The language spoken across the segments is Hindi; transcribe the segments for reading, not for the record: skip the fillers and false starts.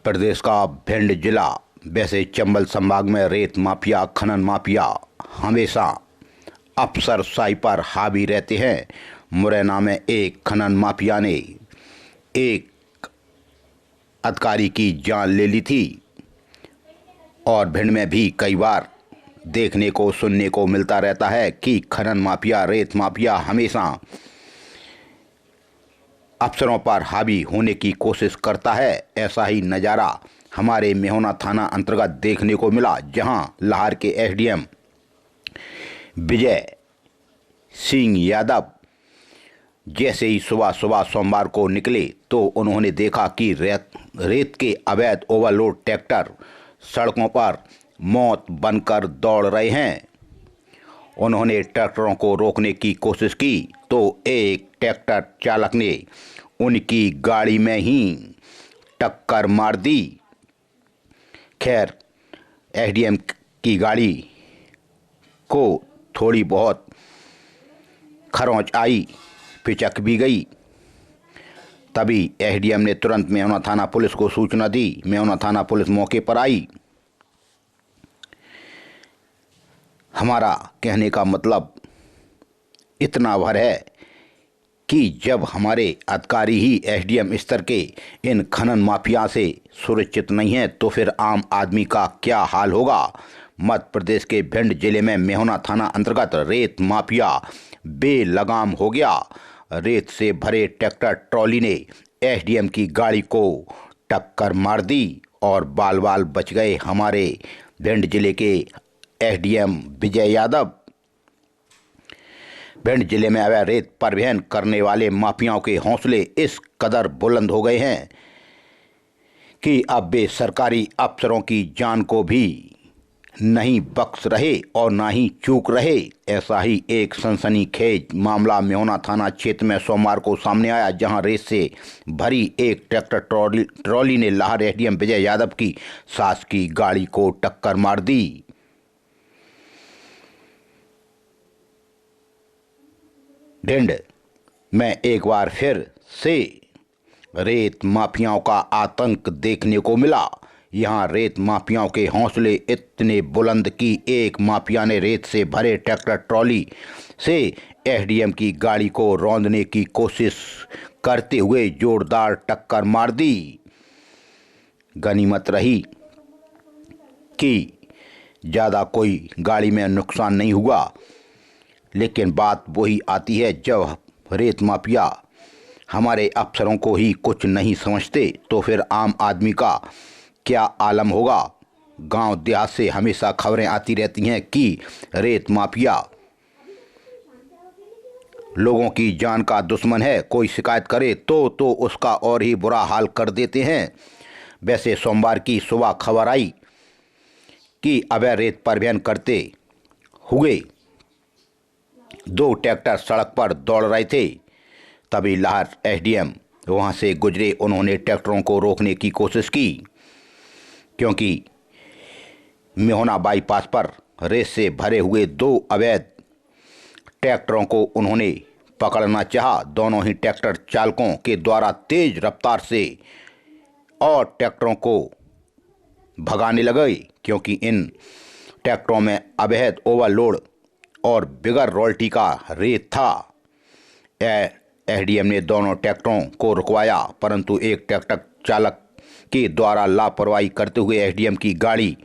प्रदेश का भिंड जिला वैसे चंबल संभाग में रेत माफिया खनन माफिया हमेशा अफसरशाही पर हावी रहते हैं। मुरैना में एक खनन माफिया ने एक अधिकारी की जान ले ली थी और भिंड में भी कई बार देखने को सुनने को मिलता रहता है कि खनन माफिया रेत माफिया हमेशा अफसरों पर हावी होने की कोशिश करता है। ऐसा ही नज़ारा हमारे मेहना थाना अंतर्गत देखने को मिला, जहां लाहौर के एसडीएम विजय सिंह यादव जैसे ही सुबह सुबह सोमवार को निकले तो उन्होंने देखा कि रेत के अवैध ओवरलोड ट्रैक्टर सड़कों पर मौत बनकर दौड़ रहे हैं। उन्होंने ट्रैक्टरों को रोकने की कोशिश की तो एक ट्रैक्टर चालक ने उनकी गाड़ी में ही टक्कर मार दी। खैर, एसडीएम की गाड़ी को थोड़ी बहुत खरोंच आई, पिचक भी गई। तभी एसडीएम ने तुरंत मेहना थाना पुलिस को सूचना दी। मेहना थाना पुलिस मौके पर आई। हमारा कहने का मतलब इतना भर है कि जब हमारे अधिकारी ही एसडीएम स्तर के इन खनन माफिया से सुरक्षित नहीं हैं तो फिर आम आदमी का क्या हाल होगा। मध्य प्रदेश के भिंड जिले में मेहना थाना अंतर्गत रेत माफिया बेलगाम हो गया। रेत से भरे ट्रैक्टर ट्रॉली ने एसडीएम की गाड़ी को टक्कर मार दी और बाल बाल बच गए हमारे भिंड जिले के एसडीएम विजय यादव। भिंड जिले में अवैध रेत परिवहन करने वाले माफियाओं के हौसले इस कदर बुलंद हो गए हैं कि अब वे सरकारी अफसरों की जान को भी नहीं बख्श रहे और ना ही चूक रहे। ऐसा ही एक सनसनीखेज मामला मेहना थाना क्षेत्र में सोमवार को सामने आया, जहां रेत से भरी एक ट्रैक्टर ट्रॉली ने लाहौर एसडीएम विजय यादव की सास की गाड़ी को टक्कर मार दी। भिंड में एक बार फिर से रेत माफियाओं का आतंक देखने को मिला। यहां रेत माफियाओं के हौसले इतने बुलंद कि एक माफिया ने रेत से भरे ट्रैक्टर ट्रॉली से एसडीएम की गाड़ी को रौंदने की कोशिश करते हुए जोरदार टक्कर मार दी। गनीमत रही कि ज़्यादा कोई गाड़ी में नुकसान नहीं हुआ, लेकिन बात वही आती है जब रेत माफिया हमारे अफसरों को ही कुछ नहीं समझते तो फिर आम आदमी का क्या आलम होगा। गांव देहात से हमेशा खबरें आती रहती हैं कि रेत माफिया लोगों की जान का दुश्मन है। कोई शिकायत करे तो उसका और ही बुरा हाल कर देते हैं। वैसे सोमवार की सुबह खबर आई कि अवैध रेत परिवहन करते हुए दो ट्रैक्टर सड़क पर दौड़ रहे थे। तभी लाहौर एसडीएम वहां से गुजरे। उन्होंने ट्रैक्टरों को रोकने की कोशिश की क्योंकि मेहना बाईपास पर रेत से भरे हुए दो अवैध ट्रैक्टरों को उन्होंने पकड़ना चाहा। दोनों ही ट्रैक्टर चालकों के द्वारा तेज रफ्तार से और ट्रैक्टरों को भगाने लगे क्योंकि इन ट्रैक्टरों में अवैध ओवरलोड और बिगर रॉयल्टी का रेत था। एसडीएम ने दोनों ट्रैक्टरों को रुकवाया, परंतु एक ट्रैक्टर चालक के द्वारा लापरवाही करते हुए एसडीएम की गाड़ी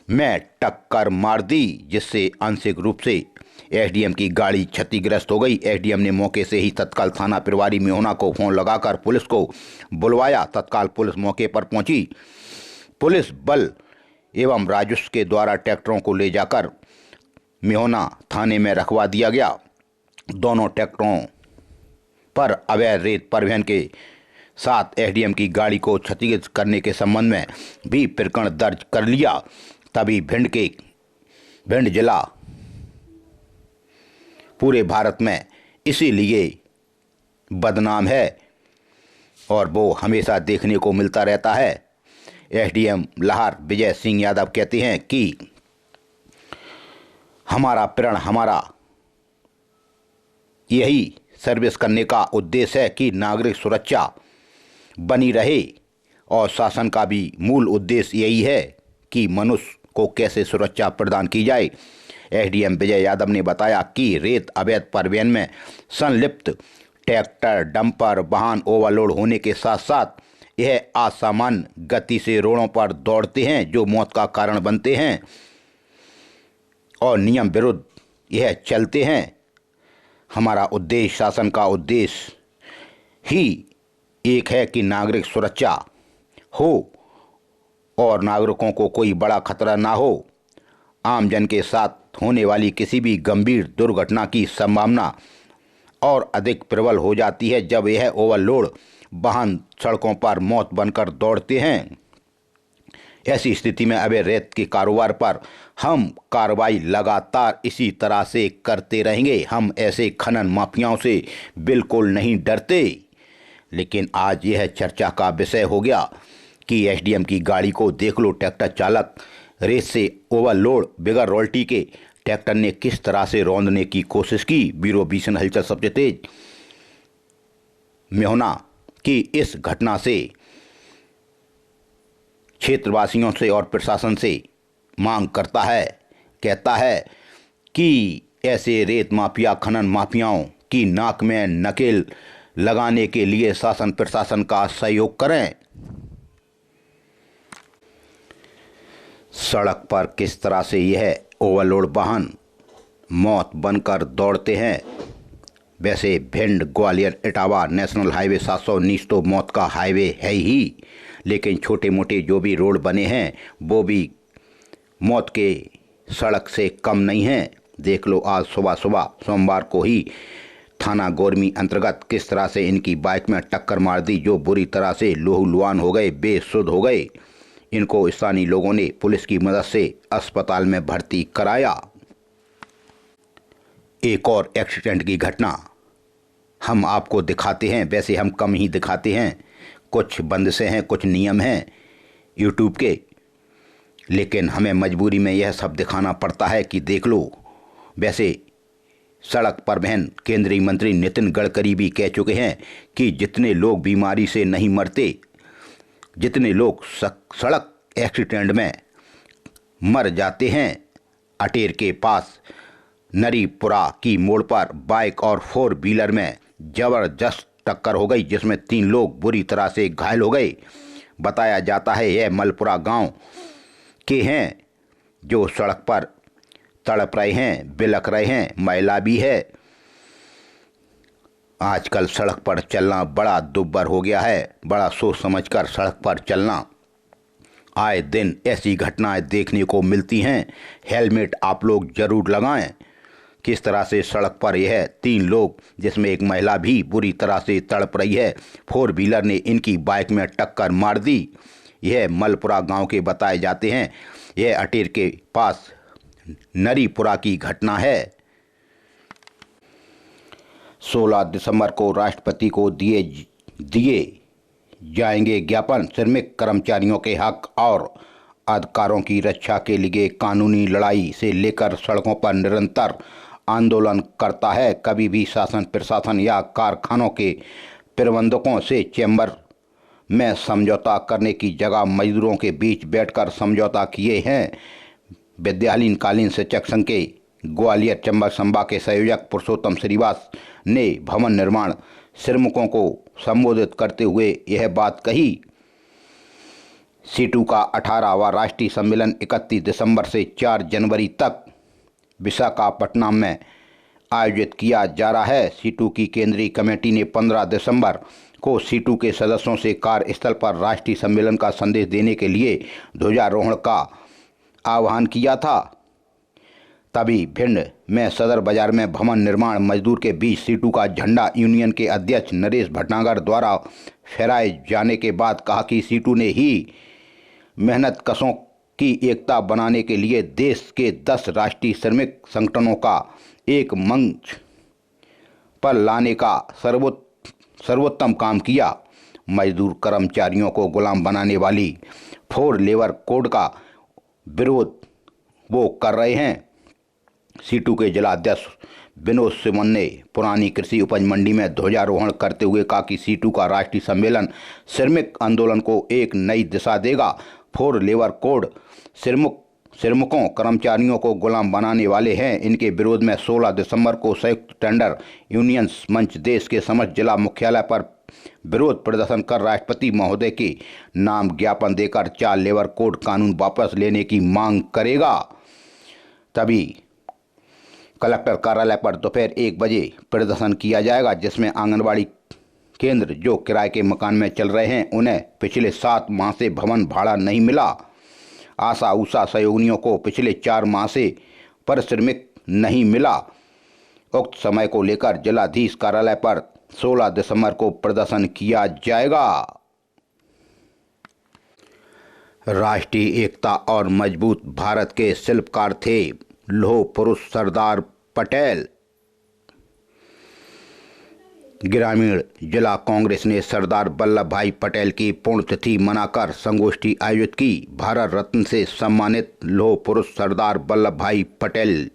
में टक्कर मार दी, जिससे आंशिक रूप से एसडीएम की गाड़ी क्षतिग्रस्त हो गई। एसडीएम ने मौके से ही तत्काल थाना प्रभारी मेहना को फोन लगाकर पुलिस को बुलवाया। तत्काल पुलिस मौके पर पहुंची। पुलिस बल एवं राजस्व के द्वारा ट्रैक्टरों को ले जाकर मेहना थाने में रखवा दिया गया। दोनों ट्रैक्टरों पर अवैध रेत परिवहन के साथ एसडीएम की गाड़ी को क्षतिग्रस्त करने के संबंध में भी प्रकरण दर्ज कर लिया। तभी भिंड जिला पूरे भारत में इसीलिए बदनाम है और वो हमेशा देखने को मिलता रहता है। एसडीएम लाहौर विजय सिंह यादव कहते हैं कि हमारा प्रण हमारा यही सर्विस करने का उद्देश्य है कि नागरिक सुरक्षा बनी रहे और शासन का भी मूल उद्देश्य यही है कि मनुष्य को कैसे सुरक्षा प्रदान की जाए। एसडीएम विजय यादव ने बताया कि रेत अवैध परिवहन में संलिप्त ट्रैक्टर, डंपर वाहन ओवरलोड होने के साथ साथ यह असामान्य गति से रोडों पर दौड़ते हैं जो मौत का कारण बनते हैं और नियम विरुद्ध यह चलते हैं। हमारा उद्देश्य, शासन का उद्देश्य ही एक है कि नागरिक सुरक्षा हो और नागरिकों को कोई बड़ा खतरा ना हो। आमजन के साथ होने वाली किसी भी गंभीर दुर्घटना की संभावना और अधिक प्रबल हो जाती है जब यह ओवरलोड वाहन सड़कों पर मौत बनकर दौड़ते हैं। ऐसी स्थिति में अवैध रेत के कारोबार पर हम कार्रवाई लगातार इसी तरह से करते रहेंगे। हम ऐसे खनन माफियाओं से बिल्कुल नहीं डरते। लेकिन आज यह चर्चा का विषय हो गया कि एसडीएम की गाड़ी को देख लो, ट्रैक्टर चालक रेत से ओवरलोड बगैर रॉयल्टी के ट्रैक्टर ने किस तरह से रौंदने की कोशिश की। ब्यूरो भीषण हलचल सबसे तेज मेहुना की इस घटना से क्षेत्रवासियों से और प्रशासन से मांग करता है, कहता है कि ऐसे रेत माफिया, खनन माफियाओं की नाक में नकेल लगाने के लिए शासन प्रशासन का सहयोग करें। सड़क पर किस तरह से यह ओवरलोड वाहन मौत बनकर दौड़ते हैं। वैसे भिंड, ग्वालियर, इटावा नेशनल हाईवे 719 तो मौत का हाईवे है ही, लेकिन छोटे मोटे जो भी रोड बने हैं वो भी मौत के सड़क से कम नहीं हैं। देख लो आज सुबह सुबह सोमवार को ही थाना गोरमी अंतर्गत किस तरह से इनकी बाइक में टक्कर मार दी, जो बुरी तरह से लहूलुहान हो गए, बेसुध हो गए। इनको स्थानीय लोगों ने पुलिस की मदद से अस्पताल में भर्ती कराया। एक और एक्सीडेंट की घटना हम आपको दिखाते हैं। वैसे हम कम ही दिखाते हैं, कुछ बंदिशें हैं, कुछ नियम हैं यूट्यूब के, लेकिन हमें मजबूरी में यह सब दिखाना पड़ता है कि देख लो। वैसे सड़क परिवहन केंद्रीय मंत्री नितिन गडकरी भी कह चुके हैं कि जितने लोग बीमारी से नहीं मरते, जितने लोग सड़क एक्सीडेंट में मर जाते हैं, अटेर के पास नरीपुरा की मोड़ पर बाइक और 4 व्हीलर में जबरदस्त टक्कर हो गई जिसमें 3 लोग बुरी तरह से घायल हो गए। बताया जाता है यह मलपुरा गांव के हैं जो सड़क पर तड़प रहे हैं, बिलख रहे हैं, महिला भी है। आजकल सड़क पर चलना बड़ा दुर्भर हो गया है, बड़ा सोच समझकर सड़क पर चलना। आए दिन ऐसी घटनाएं देखने को मिलती हैं। हेलमेट आप लोग जरूर लगाएं। किस तरह से सड़क पर यह 3 लोग जिसमें एक महिला भी बुरी तरह से तड़प रही है, 4 व्हीलर ने इनकी बाइक में टक्कर मार दी। यह मलपुरा गांव के बताए जाते हैं। यह अटेर के पास नरीपुरा की घटना है। 16 दिसंबर को राष्ट्रपति को दिए जाएंगे ज्ञापन। श्रमिक कर्मचारियों के हक और अधिकारों की रक्षा के लिए कानूनी लड़ाई से लेकर सड़कों पर निरंतर आंदोलन करता है। कभी भी शासन प्रशासन या कारखानों के प्रबंधकों से चैम्बर में समझौता करने की जगह मजदूरों के बीच बैठकर समझौता किए हैं। विद्यालयीन शिक्षक संघ के ग्वालियर चंबल संभाग के संयोजक पुरुषोत्तम श्रीवास ने भवन निर्माण श्रमिकों को संबोधित करते हुए यह बात कही। सीटू का 18वां राष्ट्रीय सम्मेलन 31 दिसंबर से 4 जनवरी तक विशाखापट्टनम में आयोजित किया जा रहा है। सीटू की केंद्रीय कमेटी ने 15 दिसंबर को सीटू के सदस्यों से कार्यस्थल पर राष्ट्रीय सम्मेलन का संदेश देने के लिए ध्वजारोहण का आह्वान किया था। तभी भिंड में सदर बाजार में भवन निर्माण मजदूर के बीच सीटू का झंडा यूनियन के अध्यक्ष नरेश भटनागर द्वारा फहराए जाने के बाद कहा कि सीटू ने ही मेहनत कशों की एकता बनाने के लिए देश के 10 राष्ट्रीय श्रमिक संगठनों का एक मंच पर लाने का सर्वोत्तम काम किया। मजदूर कर्मचारियों को गुलाम बनाने वाली 4 लेबर कोड का विरोध वो कर रहे हैं। सीटू के जिलाध्यक्ष विनोद सुमन ने पुरानी कृषि उपज मंडी में ध्वजारोहण करते हुए कहा कि सीटू का राष्ट्रीय सम्मेलन श्रमिक आंदोलन को एक नई दिशा देगा। फोर लेबर कोड श्रमिकों कर्मचारियों को गुलाम बनाने वाले हैं। इनके विरोध में 16 दिसंबर को संयुक्त टेंडर यूनियंस मंच देश के समस्त जिला मुख्यालय पर विरोध प्रदर्शन कर राष्ट्रपति महोदय के नाम ज्ञापन देकर 4 लेबर कोड कानून वापस लेने की मांग करेगा। तभी कलेक्टर कार्यालय पर दोपहर 1 बजे प्रदर्शन किया जाएगा, जिसमें आंगनबाड़ी केंद्र जो किराए के मकान में चल रहे हैं उन्हें पिछले 7 माह से भवन भाड़ा नहीं मिला। आशा उषा सहयोगिनियों को पिछले 4 माह से पारिश्रमिक नहीं मिला। उक्त समय को लेकर जिलाधीश कार्यालय पर 16 दिसंबर को प्रदर्शन किया जाएगा। राष्ट्रीय एकता और मजबूत भारत के शिल्पकार थे लौह पुरुष सरदार पटेल। ग्रामीण जिला कांग्रेस ने सरदार वल्लभ भाई पटेल की पुण्यतिथि मनाकर संगोष्ठी आयोजित की। भारत रत्न से सम्मानित लौह पुरुष सरदार वल्लभ भाई पटेल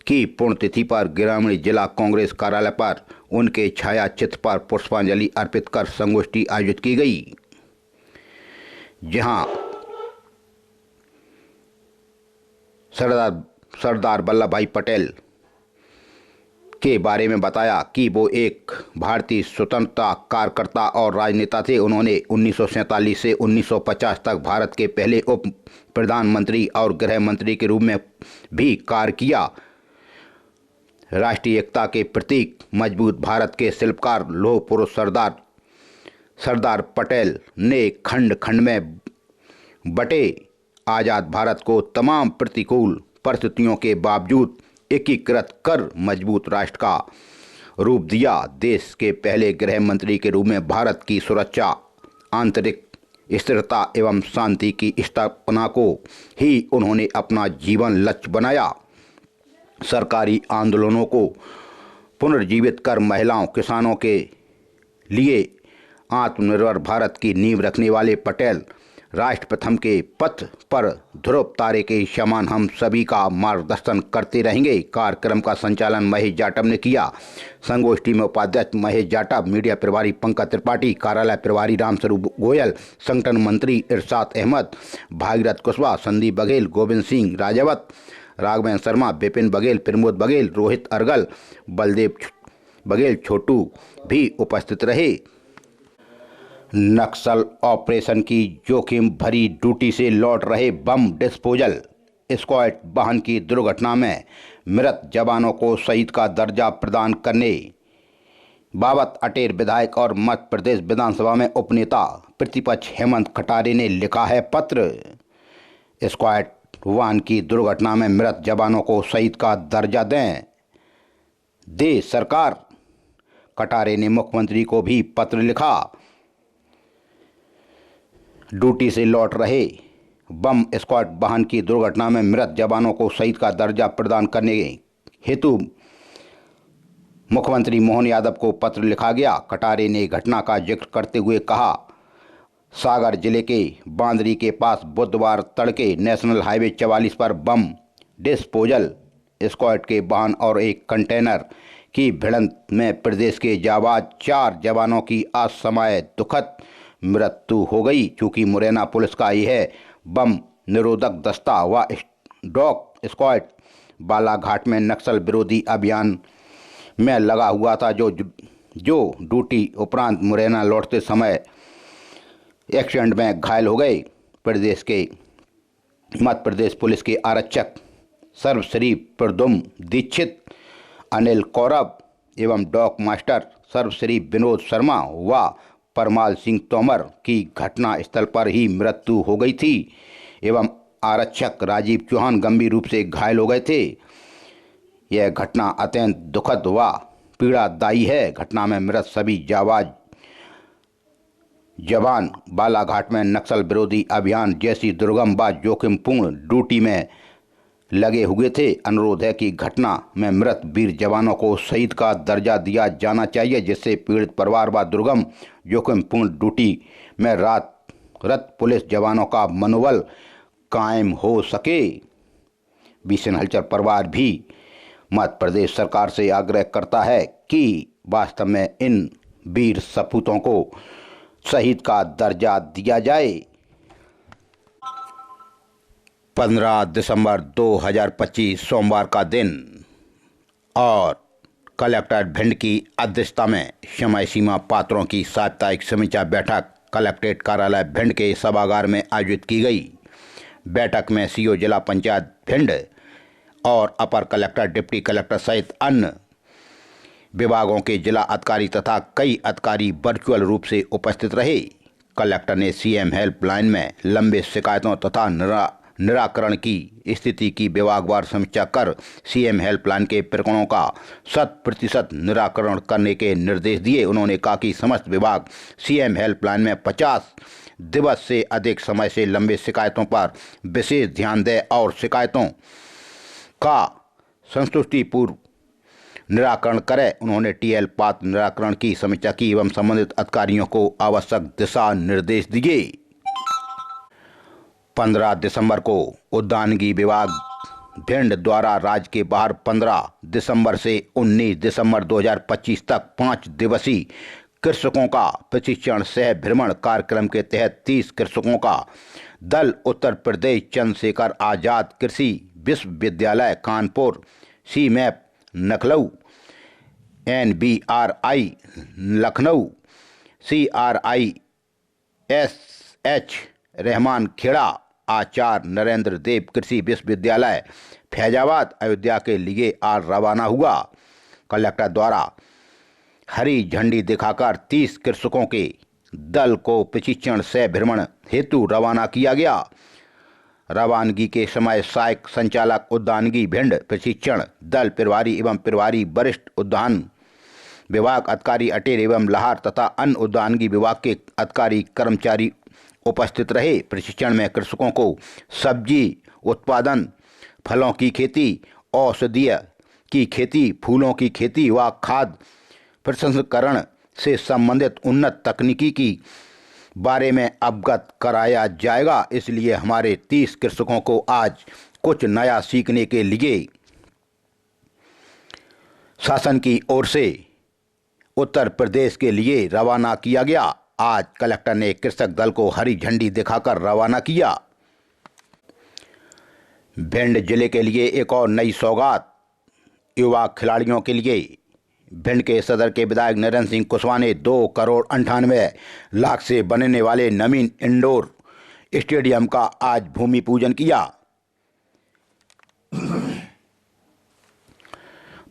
की पुण्यतिथि पर ग्रामीण जिला कांग्रेस कार्यालय पर उनके छाया चित्र पर पुष्पांजलि अर्पित कर संगोष्ठी आयोजित की गई, जहां सरदार वल्लभ भाई पटेल के बारे में बताया कि वो एक भारतीय स्वतंत्रता कार्यकर्ता और राजनेता थे। उन्होंने 1947 से 1950 तक भारत के पहले उप प्रधानमंत्री और गृह मंत्री के रूप में भी कार्य किया। राष्ट्रीय एकता के प्रतीक मजबूत भारत के शिल्पकार लौह पुरुष सरदार पटेल ने खंड खंड में बटे आज़ाद भारत को तमाम प्रतिकूल परिस्थितियों के बावजूद एकीकृत कर मजबूत राष्ट्र का रूप दिया। देश के पहले गृह मंत्री के रूप में भारत की सुरक्षा, आंतरिक स्थिरता एवं शांति की स्थापना को ही उन्होंने अपना जीवन लक्ष्य बनाया। सरकारी आंदोलनों को पुनर्जीवित कर महिलाओं, किसानों के लिए आत्मनिर्भर भारत की नींव रखने वाले पटेल राष्ट्र प्रथम के पथ पर ध्रुव तारे के समान हम सभी का मार्गदर्शन करते रहेंगे। कार्यक्रम का संचालन महेश जाटव ने किया। संगोष्ठी में उपाध्यक्ष महेश जाटव, मीडिया प्रभारी पंकज त्रिपाठी, कार्यालय प्रभारी रामस्वरूप गोयल, संगठन मंत्री इरशाद अहमद, भागीरथ कुशवाहा, संदीप बघेल, गोविंद सिंह राजावत, राघवेंद्र शर्मा, विपिन बघेल, प्रमोद बघेल, रोहित अर्गल, बलदेव बघेल, छोटू भी उपस्थित रहे। नक्सल ऑपरेशन की जोखिम भरी ड्यूटी से लौट रहे बम डिस्पोजल स्क्वाड वाहन की दुर्घटना में मृत जवानों को शहीद का दर्जा प्रदान करने बाबत अटेर विधायक और मध्य प्रदेश विधानसभा में उपनेता प्रतिपक्ष हेमंत खटारे ने लिखा है पत्र। स्क्वाड वाहन की दुर्घटना में मृत जवानों को शहीद का दर्जा दे सरकार। खटारे ने मुख्यमंत्री को भी पत्र लिखा। ड्यूटी से लौट रहे बम स्क्वाड वाहन की दुर्घटना में मृत जवानों को शहीद का दर्जा प्रदान करने हेतु मुख्यमंत्री मोहन यादव को पत्र लिखा गया। खटारे ने घटना का जिक्र करते हुए कहा, सागर जिले के बांदरी के पास बुधवार तड़के नेशनल हाईवे 44 पर बम डिस्पोजल स्क्वाड के वाहन और एक कंटेनर की भिड़ंत में प्रदेश के जाबाज 4 जवानों की असमय दुखद मृत्यु हो गई। चूँकि मुरैना पुलिस का यह बम निरोधक दस्ता व डॉग स्क्वाड बालाघाट में नक्सल विरोधी अभियान में लगा हुआ था, जो ड्यूटी उपरांत मुरैना लौटते समय एक्सीडेंट में घायल हो गए। मध्य प्रदेश पुलिस के आरक्षक सर्वश्री प्रद्युम्न दीक्षित, अनिल कौरव एवं डॉग मास्टर सर्वश्री विनोद शर्मा व परमाल सिंह तोमर की घटना स्थल पर ही मृत्यु हो गई थी एवं आरक्षक राजीव चौहान गंभीर रूप से घायल हो गए थे। यह घटना अत्यंत दुखद व पीड़ादायी है। घटना में मृत सभी जाबाज जवान बालाघाट में नक्सल विरोधी अभियान जैसी दुर्गम व जोखिमपूर्ण ड्यूटी में लगे हुए थे। अनुरोध है कि घटना में मृत वीर जवानों को शहीद का दर्जा दिया जाना चाहिए, जिससे पीड़ित परिवार व दुर्गम जोखिमपूर्ण ड्यूटी में रत पुलिस जवानों का मनोबल कायम हो सके। बीसन हलचल परिवार भी मध्य प्रदेश सरकार से आग्रह करता है कि वास्तव में इन वीर सपूतों को शहीद का दर्जा दिया जाए। 15 दिसंबर 2025 सोमवार का दिन और कलेक्टर भिंड की अध्यक्षता में समय सीमा पात्रों की साप्ताहिक समीक्षा बैठक कलेक्ट्रेट कार्यालय भिंड के सभागार में आयोजित की गई। बैठक में सीओ जिला पंचायत भिंड और अपर कलेक्टर, डिप्टी कलेक्टर सहित अन्य विभागों के जिला अधिकारी तथा कई अधिकारी वर्चुअल रूप से उपस्थित रहे। कलेक्टर ने सीएम हेल्पलाइन में लंबे शिकायतों तथा निराकरण की स्थिति की विभागवार समीक्षा कर सीएम हेल्पलाइन के प्रकरणों का 100% निराकरण करने के निर्देश दिए। उन्होंने कहा कि समस्त विभाग सीएम हेल्पलाइन में 50 दिवस से अधिक समय से लंबे शिकायतों पर विशेष ध्यान दें और शिकायतों का संतुष्टिपूर्व निराकरण करें। उन्होंने टीएल पात्र निराकरण की समीक्षा की एवं संबंधित अधिकारियों को आवश्यक दिशा निर्देश दिए। 15 दिसंबर को उद्यानिकी विभाग भिंड द्वारा राज्य के बाहर 15 दिसंबर से 19 दिसंबर 2025 तक 5 दिवसीय कृषकों का प्रशिक्षण सह भ्रमण कार्यक्रम के तहत 30 कृषकों का दल उत्तर प्रदेश चंद्रशेखर आजाद कृषि विश्वविद्यालय कानपुर, सीमैप लखनऊ, NBRI लखनऊ, CRISH रहमान खेड़ा, आचार्य नरेंद्र देव कृषि विश्वविद्यालय फैजाबाद अयोध्या के लिए आज रवाना हुआ। कलेक्टर द्वारा हरी झंडी दिखाकर 30 कृषकों के दल को प्रशिक्षण सह भ्रमण हेतु रवाना किया गया। रवानगी के समय सहायक संचालक उद्यानिकी भिंड, प्रशिक्षण दल प्रभारी एवं प्रभारी वरिष्ठ उद्यान विभाग अधिकारी अटेर एवं लाहौर तथा अन्य उद्यानिकी विभाग के अधिकारी कर्मचारी उपस्थित रहे। प्रशिक्षण में कृषकों को सब्जी उत्पादन, फलों की खेती, औषधीय की खेती, फूलों की खेती व खाद प्रसंस्करण से संबंधित उन्नत तकनीकी की बारे में अवगत कराया जाएगा। इसलिए हमारे 30 कृषकों को आज कुछ नया सीखने के लिए शासन की ओर से उत्तर प्रदेश के लिए रवाना किया गया। आज कलेक्टर ने कृषक दल को हरी झंडी दिखाकर रवाना किया। भिंड जिले के लिए एक और नई सौगात, युवा खिलाड़ियों के लिए भिंड के सदर के विधायक नरेंद्र सिंह कुशवाहा ने 2,98,00,000 से बनने वाले नवीन इंडोर स्टेडियम का आज भूमि पूजन किया।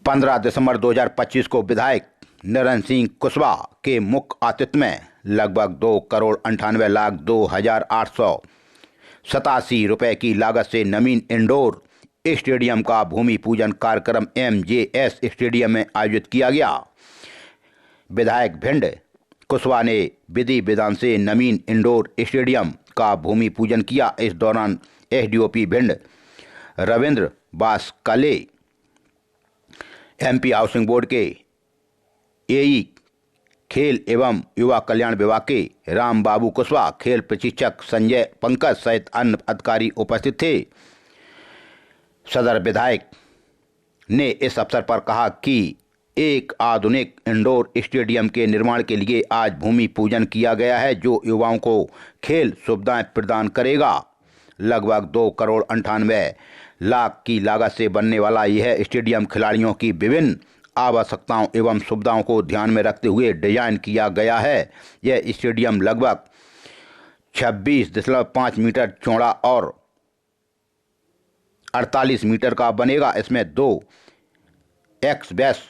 15 दिसंबर 2025 को विधायक नरेंद्र सिंह कुशवाहा के मुख्य आतिथ्य में लगभग 2,98,02,887 रुपये की लागत से नवीन इंडोर स्टेडियम का भूमि पूजन कार्यक्रम MJS स्टेडियम में आयोजित किया गया। विधायक भिंड कुशवाहा ने विधि विधान से नवीन इंडोर स्टेडियम का भूमि पूजन किया। इस दौरान SDOP Bhind Ravindra Baskale, MP housing board के AE खेल एवं युवा कल्याण विभाग के राम बाबू कुशवाहा, खेल प्रशिक्षक संजय पंकज सहित अन्य अधिकारी उपस्थित थे। सदर विधायक ने इस अवसर पर कहा कि एक आधुनिक इंडोर स्टेडियम के निर्माण के लिए आज भूमि पूजन किया गया है, जो युवाओं को खेल सुविधाएं प्रदान करेगा। लगभग 2,98,00,000 की लागत से बनने वाला यह स्टेडियम खिलाड़ियों की विभिन्न आवश्यकताओं एवं सुविधाओं को ध्यान में रखते हुए डिजाइन किया गया है। यह स्टेडियम लगभग 26.5 मीटर चौड़ा और 48 मीटर का बनेगा। इसमें 2 x-base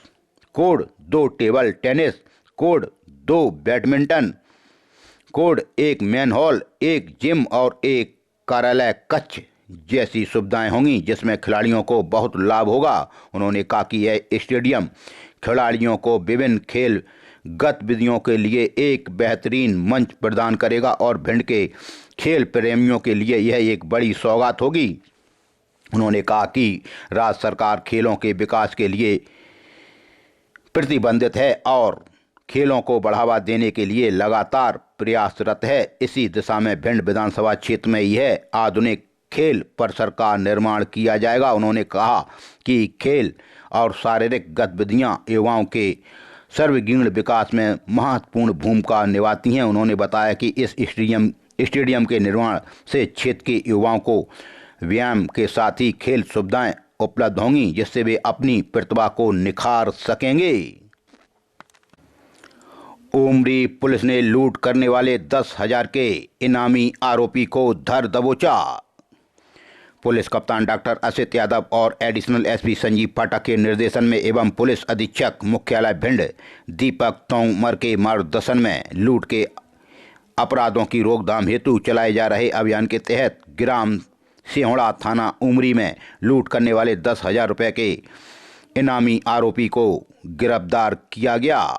court, 2 table tennis court, 2 badminton court, 1 man hall, 1 gym और 1 कार्यालय कक्ष जैसी सुविधाएं होंगी, जिसमें खिलाड़ियों को बहुत लाभ होगा। उन्होंने कहा कि यह स्टेडियम खिलाड़ियों को विभिन्न खेल गतिविधियों के लिए एक बेहतरीन मंच प्रदान करेगा और भिंड के खेल प्रेमियों के लिए यह एक बड़ी सौगात होगी। उन्होंने कहा कि राज्य सरकार खेलों के विकास के लिए प्रतिबद्ध है और खेलों को बढ़ावा देने के लिए लगातार प्रयासरत है। इसी दिशा में भिंड विधानसभा क्षेत्र में यह आधुनिक खेल परिसर का निर्माण किया जाएगा। उन्होंने कहा कि खेल और शारीरिक गतिविधियां युवाओं के सर्वांगीण विकास में महत्वपूर्ण भूमिका निभाती हैं। उन्होंने बताया कि इस स्टेडियम के निर्माण से क्षेत्र के युवाओं को व्यायाम के साथ ही खेल सुविधाएं उपलब्ध होंगी, जिससे वे अपनी प्रतिभा को निखार सकेंगे। उमरी पुलिस ने लूट करने वाले 10,000 के इनामी आरोपी को धर दबोचा। पुलिस कप्तान डॉक्टर असित यादव और एडिशनल एसपी संजीव पाठक के निर्देशन में एवं पुलिस अधीक्षक मुख्यालय भिंड दीपक तोमर के मार्गदर्शन में लूट के अपराधों की रोकथाम हेतु चलाए जा रहे अभियान के तहत ग्राम सिहोड़ा थाना उमरी में लूट करने वाले 10,000 रुपये के इनामी आरोपी को गिरफ्तार किया गया।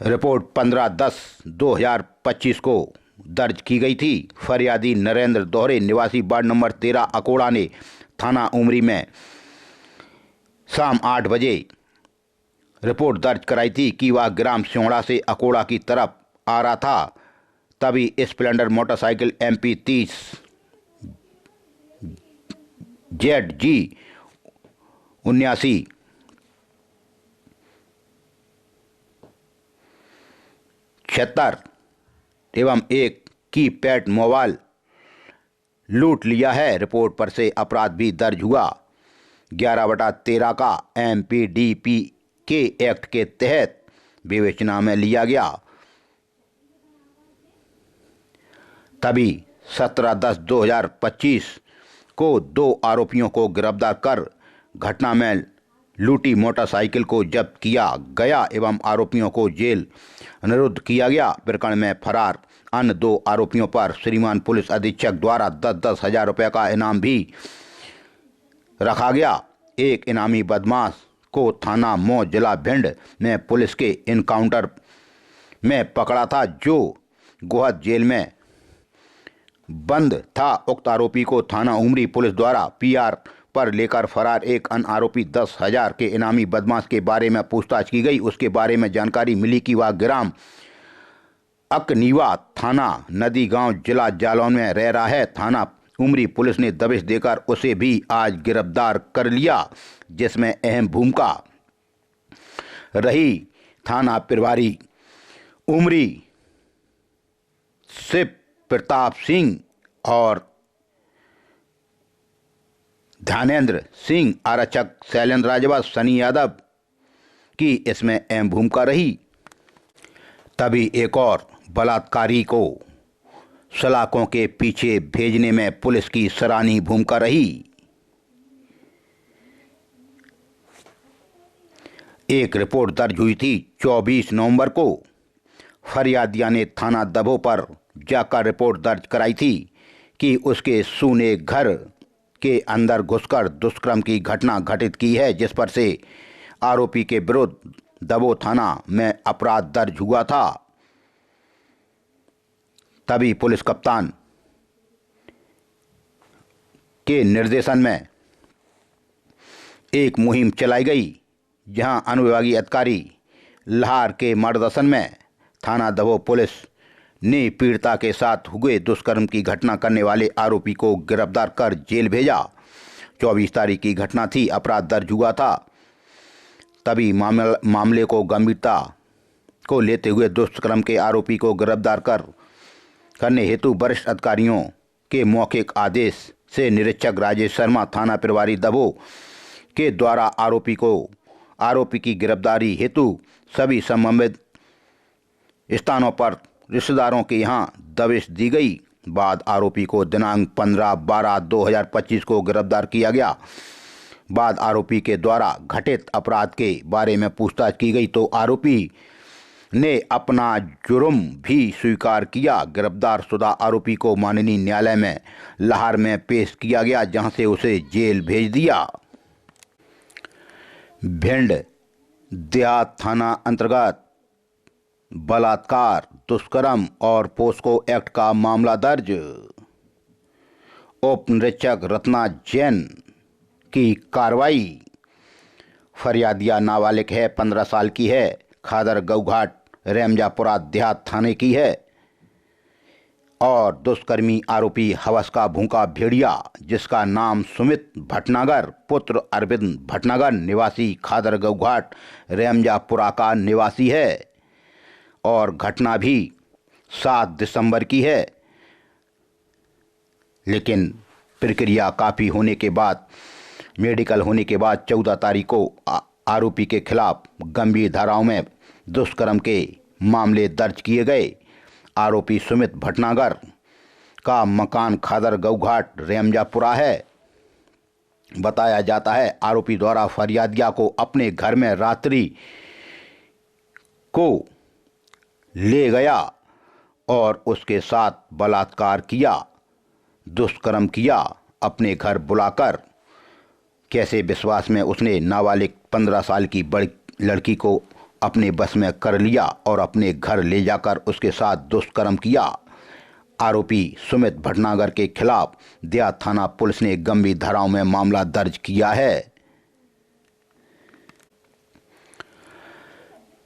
रिपोर्ट 15/10/2025 को दर्ज की गई थी। फरियादी नरेंद्र दोहरे निवासी वार्ड नंबर 13 अकोड़ा ने थाना उमरी में शाम 8 बजे रिपोर्ट दर्ज कराई थी कि वह ग्राम सिहोड़ा से अकोड़ा की तरफ आ रहा था। तभी स्प्लेंडर मोटरसाइकिल MP 30 ZG 79 76 एवं एक कीपैड मोबाइल लूट लिया है। रिपोर्ट पर से अपराध भी दर्ज हुआ। 11/13 का MPDP के एक्ट के तहत विवेचना में लिया गया। तभी 17/10/2025 को 2 आरोपियों को गिरफ्तार कर घटना में लूटी मोटरसाइकिल को जब्त किया गया एवं आरोपियों को जेल निरुद्ध किया गया। प्रकरण में फरार अन्य 2 आरोपियों पर श्रीमान पुलिस अधीक्षक द्वारा 10-10 हज़ार रुपये का इनाम भी रखा गया। एक इनामी बदमाश को थाना मौ जिला भिंड में पुलिस के इनकाउंटर में पकड़ा था, जो गोहद जेल में बंद था। उक्त आरोपी को थाना उमरी पुलिस द्वारा PR पर लेकर फरार एक अन्य आरोपी 10,000 के इनामी बदमाश के बारे में पूछताछ की गई। उसके बारे में जानकारी मिली कि वह ग्राम अकनीवा थाना नदी गांव जिला जालौन में रह रहा है। थाना उमरी पुलिस ने दबिश देकर उसे भी आज गिरफ्तार कर लिया, जिसमें अहम भूमिका रही थाना प्रभारी उमरी शिव प्रताप सिंह और ध्यानेंद्र सिंह, आरक्षक शैलेंद्र राजवंश, सनी यादव की इसमें अहम भूमिका रही। तभी एक और बलात्कारी को सलाखों के पीछे भेजने में पुलिस की सराहनीय भूमिका रही। एक रिपोर्ट दर्ज हुई थी 24 नवंबर को। फरियादिया ने थाना दबो पर जाकर रिपोर्ट दर्ज कराई थी कि उसके सूने घर के अंदर घुसकर दुष्कर्म की घटना घटित की है, जिस पर से आरोपी के विरुद्ध दबो थाना में अपराध दर्ज हुआ था। तभी पुलिस कप्तान के निर्देशन में एक मुहिम चलाई गई, जहां अनुविभागीय अधिकारी लाहर के मार्गदर्शन में थाना दबो पुलिस ने पीड़िता के साथ हुए दुष्कर्म की घटना करने वाले आरोपी को गिरफ्तार कर जेल भेजा। 24 तारीख की घटना थी। अपराध दर्ज हुआ था। तभी मामले को गंभीरता को लेते हुए दुष्कर्म के आरोपी को गिरफ्तार करने हेतु वरिष्ठ अधिकारियों के मौखिक आदेश से निरीक्षक राजेश शर्मा, थाना प्रभारी दबो के द्वारा आरोपी की गिरफ्तारी हेतु सभी संबंधित स्थानों पर रिश्तेदारों के यहां दबिश दी गई। बाद आरोपी को दिनांक 15/12/2025 को गिरफ्तार किया गया। बाद आरोपी के द्वारा घटित अपराध के बारे में पूछताछ की गई तो आरोपी ने अपना जुर्म भी स्वीकार किया। गिरफ्तार शुदा आरोपी को माननीय न्यायालय में लाहौर में पेश किया गया, जहां से उसे जेल भेज दिया। भिंड देहात थाना अंतर्गत बलात्कार, दुष्कर्म और पोस्को एक्ट का मामला दर्ज। उप निरीक्षक रत्ना जैन की कार्रवाई। फरियादिया नाबालिग है, 15 साल की है, खादर गौघाट रेमजापुरा देहात थाने की है और दुष्कर्मी आरोपी हवस का भूखा भेड़िया जिसका नाम सुमित भटनागर पुत्र अरविंद भटनागर निवासी खादरगढ़ घाट रेमजापुरा का निवासी है और घटना भी 7 दिसंबर की है। लेकिन प्रक्रिया काफ़ी होने के बाद मेडिकल होने के बाद 14 तारीख को आरोपी के खिलाफ गंभीर धाराओं में दुष्कर्म के मामले दर्ज किए गए। आरोपी सुमित भटनागर का मकान खादरगढ़ घाट रेमजापुरा है। बताया जाता है आरोपी द्वारा फरियादिया को अपने घर में रात्रि को ले गया और उसके साथ बलात्कार किया, दुष्कर्म किया, अपने घर बुलाकर। कैसे विश्वास में उसने नाबालिग 15 साल की बड़ी लड़की को अपने बस में कर लिया और अपने घर ले जाकर उसके साथ दुष्कर्म किया। आरोपी सुमित भटनागर के खिलाफ देहात थाना पुलिस ने गंभीर धाराओं में मामला दर्ज किया है।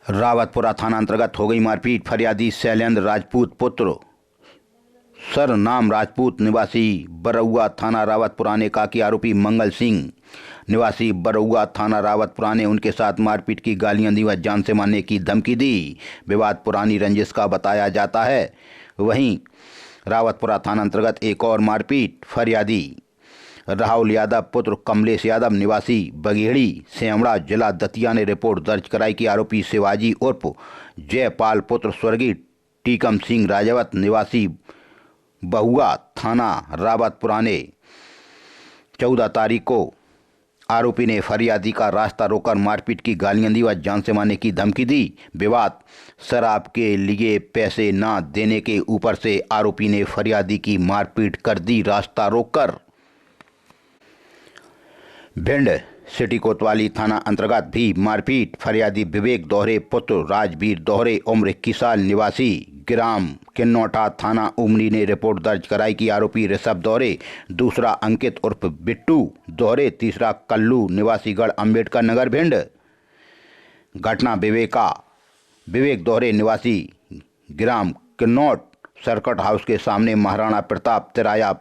रावतपुरा थाना अंतर्गत हो गई मारपीट। फरियादी शैलेंद्र राजपूत पुत्र सरनाम राजपूत निवासी बरौआ थाना रावतपुरा ने कहा कि आरोपी मंगल सिंह निवासी बरौआ थाना रावतपुरा ने उनके साथ मारपीट की, गालियां दी व जान से मारने की धमकी दी। विवाद पुरानी रंजिश का बताया जाता है। वहीं रावतपुरा थाना अंतर्गत एक और मारपीट। फरियादी राहुल यादव पुत्र कमलेश यादव निवासी बगेड़ी सेमड़ा जिला दतिया ने रिपोर्ट दर्ज कराई कि आरोपी शिवाजी उर्फ जयपाल पुत्र स्वर्गीय टीकम सिंह राजावत निवासी बहुआ थाना रावतपुरा ने 14 तारीख को आरोपी ने फरियादी का रास्ता रोककर मारपीट की, गालियां दी व जान से मारने की धमकी दी। विवाद शराब के लिए पैसे न देने के ऊपर से आरोपी ने फरियादी की मारपीट कर दी रास्ता रोककर। भिंड सिटी कोतवाली थाना अंतर्गत भी मारपीट। फरियादी विवेक दोहरे पुत्र राजवीर दोहरे उम्र 21 साल निवासी ग्राम किन्नौटा थाना उमरी ने रिपोर्ट दर्ज कराई कि आरोपी ऋषभ दोहरे, दूसरा अंकित उर्फ बिट्टू दोहरे, तीसरा कल्लू निवासी गढ़ अम्बेडकर नगर भिंड। घटना विवेक दोहरे निवासी ग्राम किन्नौट सर्किट हाउस के सामने महाराणा प्रताप तिराया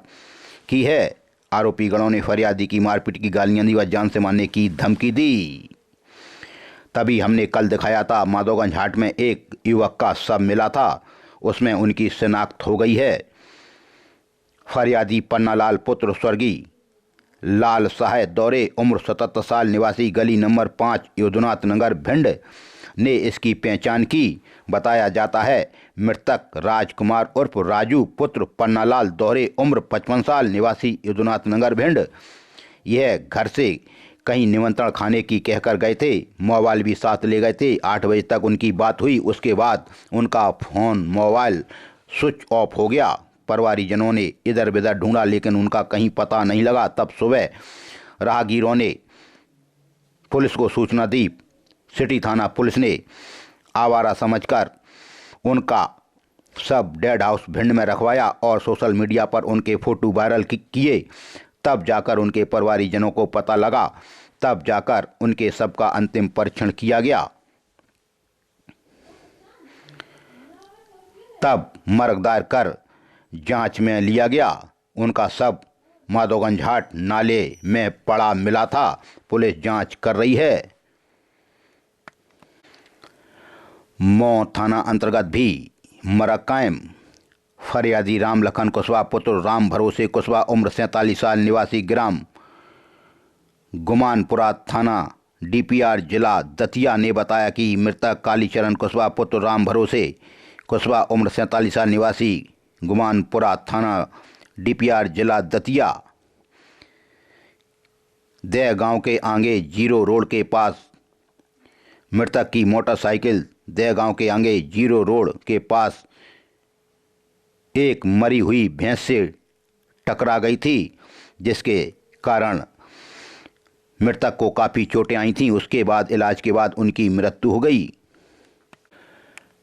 की है। आरोपी गणों ने फरियादी की मारपीट की, गालियां दी व जान से मारने की धमकी दी। तभी हमने कल दिखाया था माधोगंज हाट में एक युवक का शव मिला था, उसमें उनकी शिनाख्त हो गई है। फरियादी पन्नालाल पुत्र स्वर्गीय लाल साहे दौरे उम्र 77 साल निवासी गली नंबर 5 युद्धनाथ नगर भिंड ने इसकी पहचान की। बताया जाता है मृतक राजकुमार उर्फ राजू पुत्र पन्नालाल दोहरे उम्र 55 साल निवासी युद्धनाथ नगर भिंड यह घर से कहीं निमंत्रण खाने की कहकर गए थे। मोबाइल भी साथ ले गए थे। 8 बजे तक उनकी बात हुई, उसके बाद उनका फ़ोन मोबाइल स्विच ऑफ हो गया। परिवारीजनों ने इधर उधर ढूंढा लेकिन उनका कहीं पता नहीं लगा। तब सुबह राहगीरों ने पुलिस को सूचना दी। सिटी थाना पुलिस ने आवारा समझकर उनका शव डेड हाउस भिंड में रखवाया और सोशल मीडिया पर उनके फ़ोटो वायरल किए। तब जाकर उनके परिवारीजनों को पता लगा, तब जाकर उनके शव का अंतिम परीक्षण किया गया। तब मर्ग दायर कर जांच में लिया गया। उनका शव माधोगंज हाट नाले में पड़ा मिला था। पुलिस जांच कर रही है। मऊ थाना अंतर्गत भी मरग कायम। फरियादी राम लखन कुशवाहा पुत्र राम भरोसे कुशवाहा उम्र 47 साल निवासी ग्राम गुमानपुरा थाना डीपीआर जिला दतिया ने बताया कि मृतक कालीचरण कुशवाहा पुत्र राम भरोसे कुशवाहा उम्र 47 साल निवासी गुमानपुरा थाना डीपीआर जिला दतिया दह गांव के आगे जीरो रोड के पास मृतक की मोटरसाइकिल दह गांव के आगे जीरो रोड के पास एक मरी हुई भैंस से टकरा गई थी, जिसके कारण मृतक को काफ़ी चोटें आई थीं। उसके बाद इलाज के बाद उनकी मृत्यु हो गई।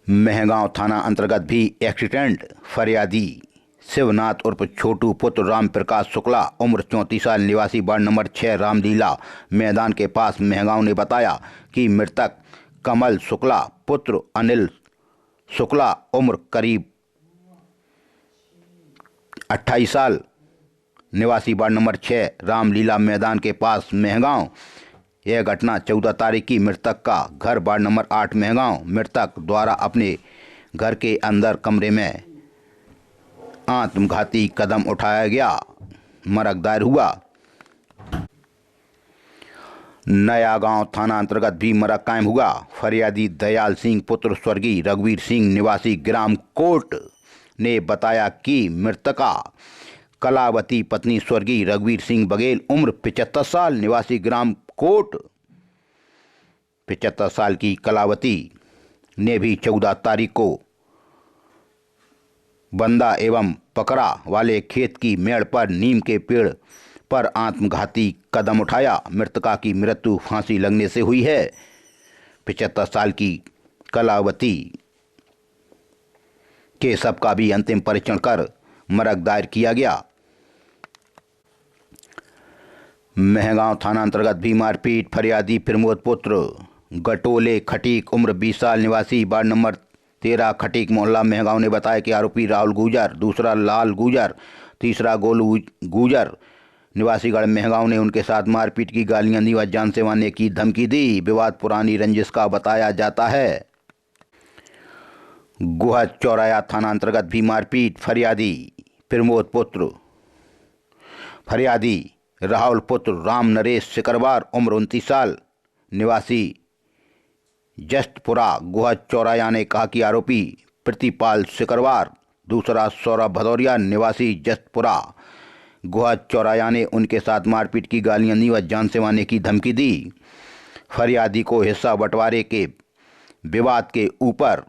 महगांव थाना अंतर्गत भी एक्सीडेंट। फरियादी शिवनाथ उर्फ छोटू पुत्र राम प्रकाश शुक्ला उम्र 34 साल निवासी वार्ड नंबर 6 रामलीला मैदान के पास महगांव ने बताया कि मृतक कमल शुक्ला पुत्र अनिल शुक्ला उम्र करीब 28 साल निवासी वार्ड नंबर 6 रामलीला मैदान के पास मेहगांव। यह घटना 14 तारीख की। मृतक का घर वार्ड नंबर 8 मेहगांव। मृतक द्वारा अपने घर के अंदर कमरे में आत्मघाती कदम उठाया गया। मरक दायर हुआ। नया गांव थाना अंतर्गत भी मरक कायम हुआ। फरियादी दयाल सिंह पुत्र स्वर्गीय रघुवीर सिंह निवासी ग्राम कोट ने बताया कि मृतका कलावती पत्नी स्वर्गीय रघुवीर सिंह बघेल उम्र 75 साल निवासी ग्राम कोट। 75 साल की कलावती ने भी 14 तारीख को बंदा एवं पकड़ा वाले खेत की मेड़ पर नीम के पेड़ पर आत्मघाती कदम उठाया। मृतका की मृत्यु फांसी लगने से हुई है। 75 साल की कलावती के शव का भी अंतिम परीक्षण कर मरक दायर किया गया। मेहगांव थाना अंतर्गत भी मारपीट। फरियादी प्रमोद पुत्र गटोले खटीक उम्र 20 साल निवासी वार्ड नंबर 13 खटीक मोहल्ला मेहगांव ने बताया कि आरोपी राहुल गुजर, दूसरा लाल गुजर, तीसरा गोलू गुजर निवासी गढ़ मेहगांव ने उनके साथ मारपीट की, गालियां दी व जान से मारने की धमकी दी। विवाद पुरानी रंजिश का बताया जाता है। गुहा चौराया थाना अंतर्गत भी मारपीट। फरियादी प्रमोद पुत्र फरियादी राहुल पुत्र राम नरेश सिकरवार उम्र 29 साल निवासी जस्तपुरा गुहा चौराया ने कहा कि आरोपी प्रतिपाल सिकरवार, दूसरा सौरभ भदौरिया निवासी जस्तपुरा गुहा चौराया ने उनके साथ मारपीट की, गालियां दी व जान से मारने की धमकी दी। फरियादी को हिस्सा बंटवारे के विवाद के ऊपर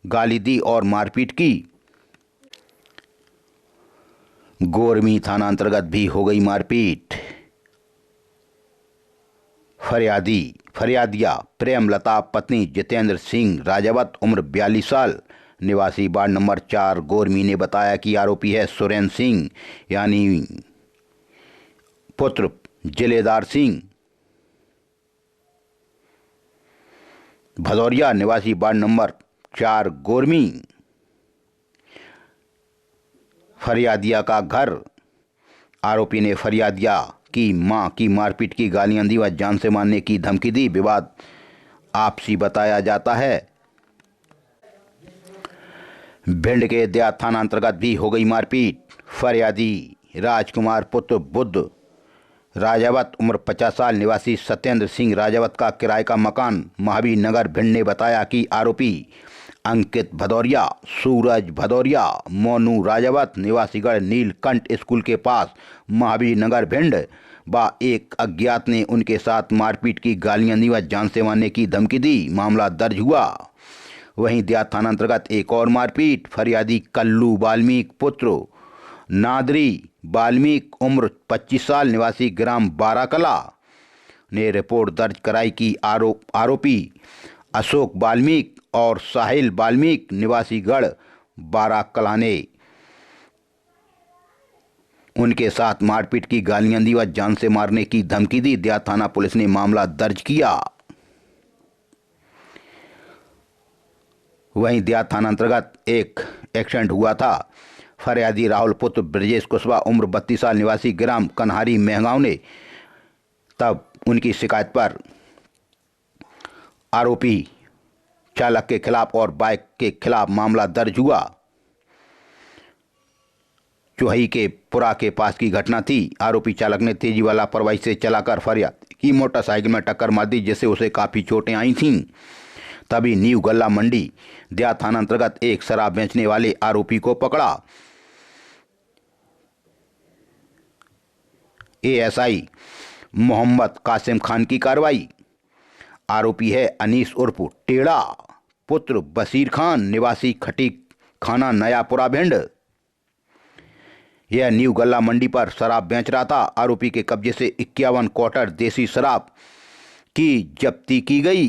गाली दी और मारपीट की। गोरमी थाना अंतर्गत भी हो गई मारपीट। फरियादिया प्रेमलता पत्नी जितेंद्र सिंह राजावत उम्र 42 साल निवासी वार्ड नंबर 4 गोरमी ने बताया कि आरोपी है सुरेंद्र सिंह यानी पुत्र जिलेदार सिंह भदौरिया निवासी वार्ड नंबर 4 गोरमी। फरियादिया का घर। आरोपी ने फरियादिया की मां की मारपीट की, गालियां दी व जान से मारने की धमकी दी। विवाद आपसी बताया जाता है। भिंड के देहात थाना अंतर्गत भी हो गई मारपीट। फरियादी राजकुमार पुत्र बुद्ध राजावत उम्र 50 साल निवासी सत्येंद्र सिंह राजावत का किराए का मकान महावीर नगर भिंड ने बताया कि आरोपी अंकित भदौरिया, सूरज भदौरिया, मोनू राजावत निवासीगढ़ नीलकंठ स्कूल के पास महावीर नगर भिंड व एक अज्ञात ने उनके साथ मारपीट की, गालियां दी व जान से मारने की धमकी दी। मामला दर्ज हुआ। वहीं देहात थाना अंतर्गत एक और मारपीट। फरियादी कल्लू वाल्मीकि पुत्र नादरी वाल्मीकि उम्र 25 साल निवासी ग्राम बाराकला ने रिपोर्ट दर्ज कराई कि आरोपी अशोक वाल्मीकि और साहिल वाल्मीकि निवासी गढ़ बाराकला ने उनके साथ मारपीट की, गालियां दी व जान से मारने की धमकी दी। देहात थाना पुलिस ने मामला दर्ज किया। वहीं देहात थाना अंतर्गत एक एक्सीडेंट हुआ था। फरियादी राहुल पुत्र ब्रजेश कुशवाहा उम्र 32 साल निवासी ग्राम कन्हारी मेहगांव ने तब उनकी शिकायत पर आरोपी चालक के खिलाफ और बाइक के खिलाफ मामला दर्ज हुआ। चुहई के पुरा के पास की घटना थी। आरोपी चालक ने तेजी वाला लापरवाही से चलाकर फरियादी की मोटरसाइकिल में टक्कर मार दी, जिससे उसे काफ़ी चोटें आई थीं। तभी न्यू गल्ला मंडी देहात थाना अंतर्गत एक शराब बेचने वाले आरोपी को पकड़ा। एएसआई मोहम्मद कासिम खान की कार्रवाई। आरोपी है अनीस उर्फ टेढ़ा पुत्र बशीर खान निवासी खटीक खाना नयापुरा भिंड। यह न्यू गल्ला मंडी पर शराब बेच रहा था। आरोपी के कब्जे से 51 क्वार्टर देसी शराब की जब्ती की गई।